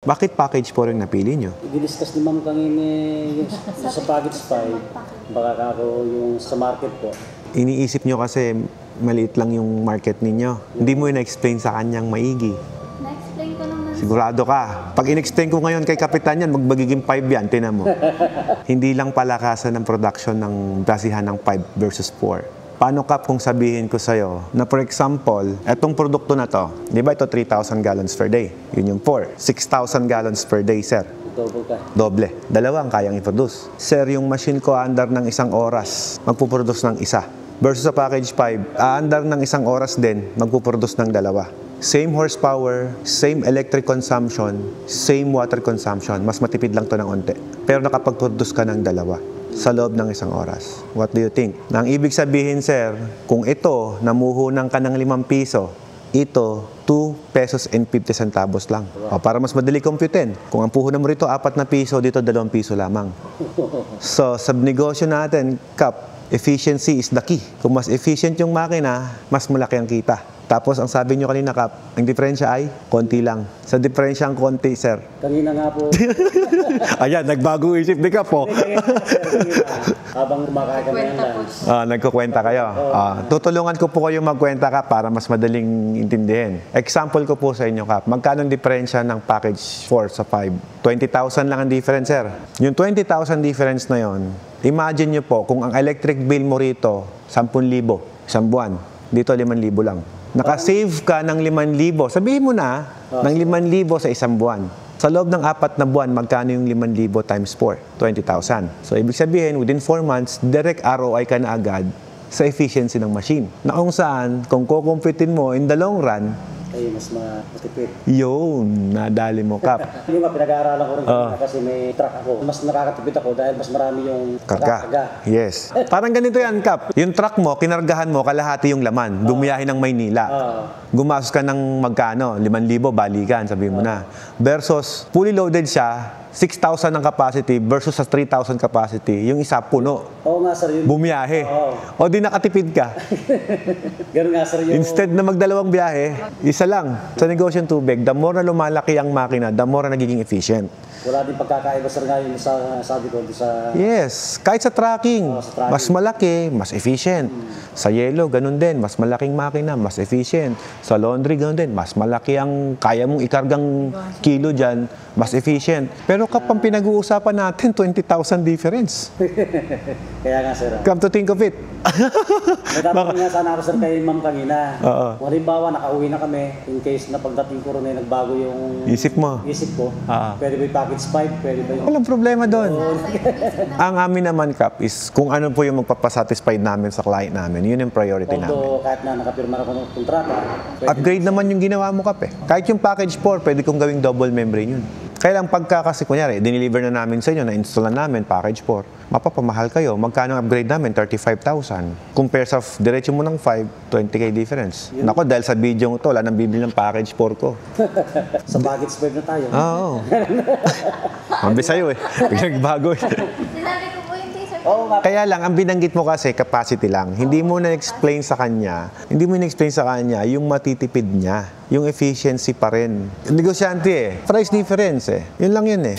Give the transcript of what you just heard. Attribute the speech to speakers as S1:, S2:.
S1: Bakit package 4 yung napili nyo?
S2: I-discuss ni ma'am kanina yung sa package 5, baka ako yung sa market po.
S1: Iniisip nyo kasi maliit lang yung market ninyo. Hindi mo na-explain sa kanyang maigi.
S3: Na-explain ko naman.
S1: Sigurado ka. Pag in-explain ko ngayon kay Kapitan yan, magiging 5 yan, tinan mo. Hindi lang palakasan ng production ng basihan ng 5 versus 4. Paano Kap kung sabihin ko sa'yo na for example, etong produkto na to, di ba ito 3,000 gallons per day? Yun yung 4. 6,000 gallons per day, sir.
S2: Double ka.
S1: Doble. Dalawa ang kayang i-produce. Sir, yung machine ko under ng isang oras, magpuproduce ng isa. Versus sa package 5, under ng isang oras din, magpuproduce ng dalawa. Same horsepower, same electric consumption, same water consumption. Mas matipid lang to ng onte. Pero nakapag-produce ka ng dalawa sa loob ng isang oras. What do you think? Na ang ibig sabihin, sir, kung ito, namuhunan ka ng 5 piso, ito, 2 pesos and 50 centavos lang. O, para mas madali computein. Kung ang puhunan mo rito, 4 na piso, dito 2 piso lamang. So, sa negosyo natin, Kap, efficiency is the key. Kung mas efficient yung makina, mas malaki ang kita. Tapos, ang sabi nyo kanina, Kap, ang diferensya ay konti lang. Sa diferensya ang konti, sir.
S2: Kanina nga po.
S1: Ayan, nagbago isip ni Kap, po.
S2: Habang kumakain kami ng lunch.
S1: Nagkukwenta kayo. Tutulungan ko po kayo magkwenta, Kap, para mas madaling intindihin. Example ko po sa inyo, Kap. Magkano ang diferensya ng package 4 sa 5? 20,000 lang ang difference, sir. Yung 20,000 difference na yon, imagine nyo po, kung ang electric bill mo rito, 10,000, isang buwan. Dito, 5,000 lang. Nakasave ka ng 5,000. Sabihin mo na, ng 5,000 sa isang buwan. Sa loob ng 4 na buwan, magkano yung 5,000 times 4? 20,000. So, ibig sabihin, within 4 months, direct ROI ka na agad sa efficiency ng machine. Na kung saan, kung kukumpitin mo in the long run,
S2: ay mas matipid.
S1: yun, nadali mo, Kap.
S2: Yung nga, pinag-aaralan ko rin kasi may truck ako. Mas nakakatipid ako dahil mas marami yung
S1: Karga. Yes. Parang ganito yan, Kap. Yung truck mo, kinargahan mo, kalahati yung laman. Bumiyahe ng Maynila. Gumastos ka ng magkano? 5,000, balikan, sabihin mo na. Versus, fully loaded siya, 6,000 ang capacity versus sa 3,000 capacity, yung isa puno.
S2: Oo nga, sir. Yun.
S1: Bumiyahe. O di nakatipid ka.
S2: Ganun nga, sir. Yung...
S1: Instead na magdalawang biyahe, isa lang. Sa negosyong tubig, the more na lumalaki ang makina, the more na nagiging efficient.
S2: Wala din pagkakaiba, sir, nga yung sa sabi ko sa...
S1: Yes, kahit sa tracking,
S2: sa tracking.
S1: mas malaki, mas efficient. Sa yellow, ganun din, mas malaking makina, mas efficient. Sa laundry, ganun din, mas malaki ang kaya mong ikargang kilo dyan, mas efficient. Pero kapag pinag-uusapan natin, 20,000 difference.
S2: Kaya nga, sir.
S1: Come to think of it.
S2: May tatanong nga sana ako, sir, kay ma'am kanina.
S1: Oo.
S2: Kung halimbawa, nakauwi na kami, in case na pagdating ko rin ay nagbago yung...
S1: Isip mo.
S2: Isip ko.
S1: Oo.
S2: Pwede ba yung package 5? Pwede ba yung...
S1: Walang problema doon. Ang amin naman, Kap, is kung ano po yung magpapasatisfy namin sa client namin, yun yung priority namin.
S2: Although, kahit na nakapirma ako ng kontrata,
S1: Upgrade naman yung ginawa mo, Kap, eh. Kahit yung package 4, pwede kong gawing double membrane yun. Kaya lang pagka kasi kunyari, dineliver na namin sa inyo, na-install na namin, package 4, mapapamahal kayo. Magkano ang upgrade namin? 35,000. Compare sa diretso mo ng 5, 20K difference. Nako, dahil sa video to, wala nang bibili ng package 4 ko.
S2: sa package 5 na tayo.
S1: Oo. Mambi sa'yo eh. Biglang bago eh.
S3: Sinabi ko po yung sir.
S2: Oo nga.
S1: Kaya lang, ang binanggit mo kasi, capacity lang. Hindi mo na-explain sa kanya, yung matitipid niya. Yung efficiency pa rin. Negosyante eh. Price difference eh. Yun lang yun eh.